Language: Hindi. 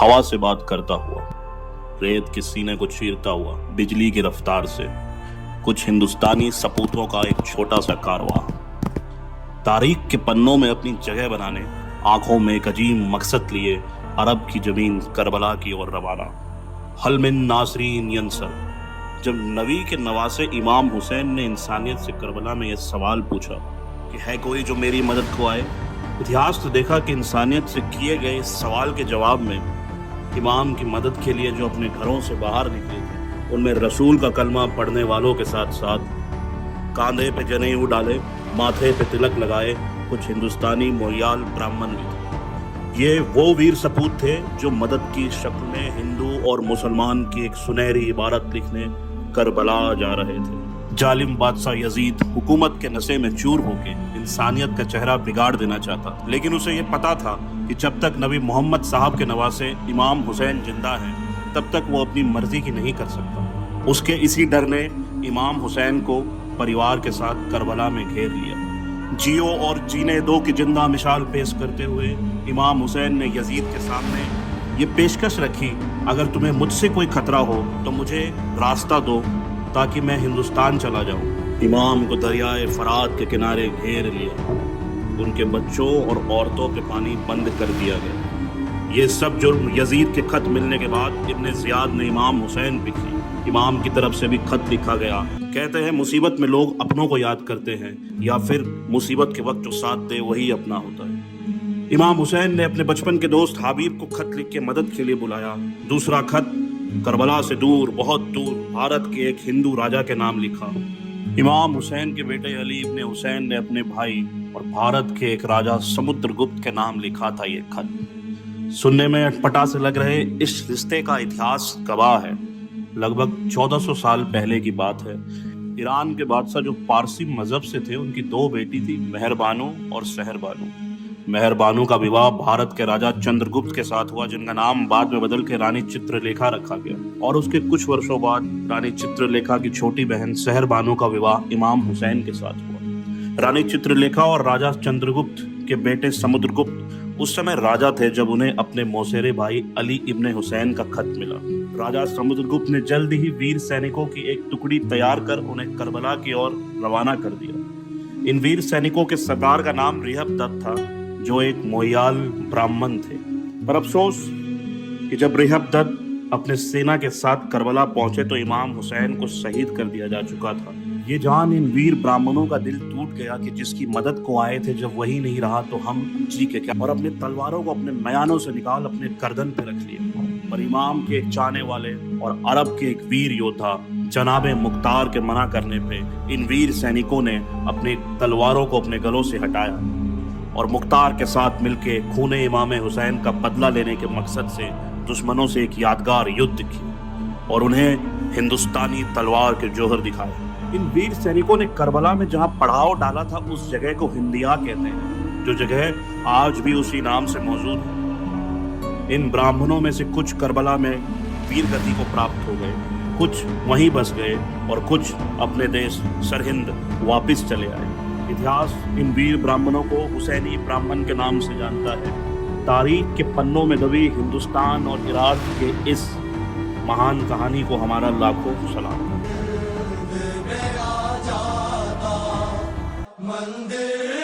हवा से बात करता हुआ, रेत के सीने को चीरता हुआ बिजली की रफ्तार से, कुछ हिंदुस्तानी सपूतों का एक छोटा सा कारवां, तारीख के पन्नों में अपनी जगह बनाने, आंखों में एक अजीब मकसद लिए अरब की जमीन करबला की ओर रवाना। हल मिन नासरीन यंसर। जब नबी के नवासे इमाम हुसैन ने इंसानियत से करबला में यह सवाल पूछा कि है कोई जो मेरी मदद को आए, इतिहास तो देखा कि इंसानियत से किए गए इस सवाल के जवाब में इमाम की मदद के लिए जो अपने घरों से बाहर निकले थे, उनमें रसूल का कलमा पढ़ने वालों के साथ साथ कांधे पे जनेऊ डाले, माथे पे तिलक लगाए कुछ हिंदुस्तानी मोयाल ब्राह्मण भी थे। ये वो वीर सपूत थे जो मदद की शक्ल में हिंदू और मुसलमान की एक सुनहरी इबारत लिखने करबला जा रहे थे। जालिम बादशाह यजीद हुकूमत के नशे में चूर होके इंसानियत का चेहरा बिगाड़ देना चाहता, लेकिन उसे ये पता था कि जब तक नबी मोहम्मद साहब के नवासे इमाम हुसैन जिंदा हैं, तब तक वो अपनी मर्जी की नहीं कर सकता। उसके इसी डर ने इमाम हुसैन को परिवार के साथ करबला में घेर लिया। जियो और जीने दो की जिंदा मिसाल पेश करते हुए इमाम हुसैन ने यजीद के सामने ये पेशकश रखी, अगर तुम्हें मुझसे कोई खतरा हो तो मुझे रास्ता दो ताकि मैं हिंदुस्तान चला जाऊं। इमाम को दरियाए फरात के किनारे घेर लिया, उनके बच्चों और औरतों पे पानी बंद कर दिया गया। ये सब जुर्म यजीद के खत मिलने के बाद इब्ने ज़ियाद ने इमाम हुसैन पे की। इमाम की तरफ से भी खत लिखा गया। कहते हैं मुसीबत में लोग अपनों को याद करते हैं, या फिर मुसीबत के वक्त जो साथ दे वही अपना होता है। इमाम हुसैन ने अपने बचपन के दोस्त हाबीब को खत लिख के मदद के लिए बुलाया। दूसरा खत करबला से दूर, बहुत दूर भारत के एक हिंदू राजा के नाम लिखा। इमाम हुसैन के बेटे अली इब्ने हुसैन ने अपने भाई और भारत के एक राजा समुद्रगुप्त के नाम लिखा था ये खत। सुनने में अटपटा से लग रहे इस रिश्ते का इतिहास गवाह है। लगभग 1400 साल पहले की बात है। ईरान के बादशाह जो पारसी मजहब से थे, उनकी दो बेटी थी, मेहरबानो और सहरबानो। मेहरबानो का विवाह भारत के राजा चंद्रगुप्त के साथ हुआ, जिनका नाम बाद में बदल के रानी चित्रलेखा रखा गया। और उसके कुछ वर्षों बाद रानी चित्रलेखा की छोटी बहन सहरबानो का विवाह इमाम हुसैन के साथ हुआ। रानी चित्रलेखा और राजा चंद्रगुप्त के बेटे समुद्रगुप्त उस समय राजा थे जब उन्हें अपने मौसेरे भाई अली इब्ने हुसैन का खत मिला। राजा समुद्रगुप्त ने जल्द ही वीर सैनिकों की एक टुकड़ी तैयार कर उन्हें करबला की ओर रवाना कर दिया। इन वीर सैनिकों के सरदार का नाम रिहब दत्त था, जो एक मोयाल ब्राह्मण थे। पर अफसोस कि जब रिहब दत्त अपने सेना के साथ करबला पहुंचे तो इमाम हुसैन को शहीद कर दिया जा चुका था। ये जान इन वीर ब्राह्मणों का दिल टूट गया कि जिसकी मदद को आए थे, जब वही नहीं रहा तो हम जी के क्या। और अपने तलवारों को अपने मयानों से निकाल अपने गर्दन पे रख लिया। पर इमाम के एक चाहने वाले और अरब के एक वीर योद्धा जनाबे मुख्तार के मना करने पे इन वीर सैनिकों ने अपने तलवारों को अपने गलों से हटाया और मुख्तार के साथ मिलके खूने इमाम हुसैन का बदला लेने के मकसद से दुश्मनों से एक यादगार युद्ध की और उन्हें हिंदुस्तानी तलवार के जौहर दिखाए। इन वीर सैनिकों ने करबला में जहां पड़ाव डाला था, उस जगह को हिंदिया कहते हैं, जो जगह आज भी उसी नाम से मौजूद है। इन ब्राह्मणों में से कुछ करबला में वीर गति को प्राप्त हो गए, कुछ वहीं बस गए और कुछ अपने देश सरहिंद वापस चले आए। इतिहास इन वीर ब्राह्मणों को हुसैनी ब्राह्मण के नाम से जानता है। तारीख के पन्नों में दबी हिंदुस्तान और इराक के इस महान कहानी को हमारा लाखों सलाम। मंदिर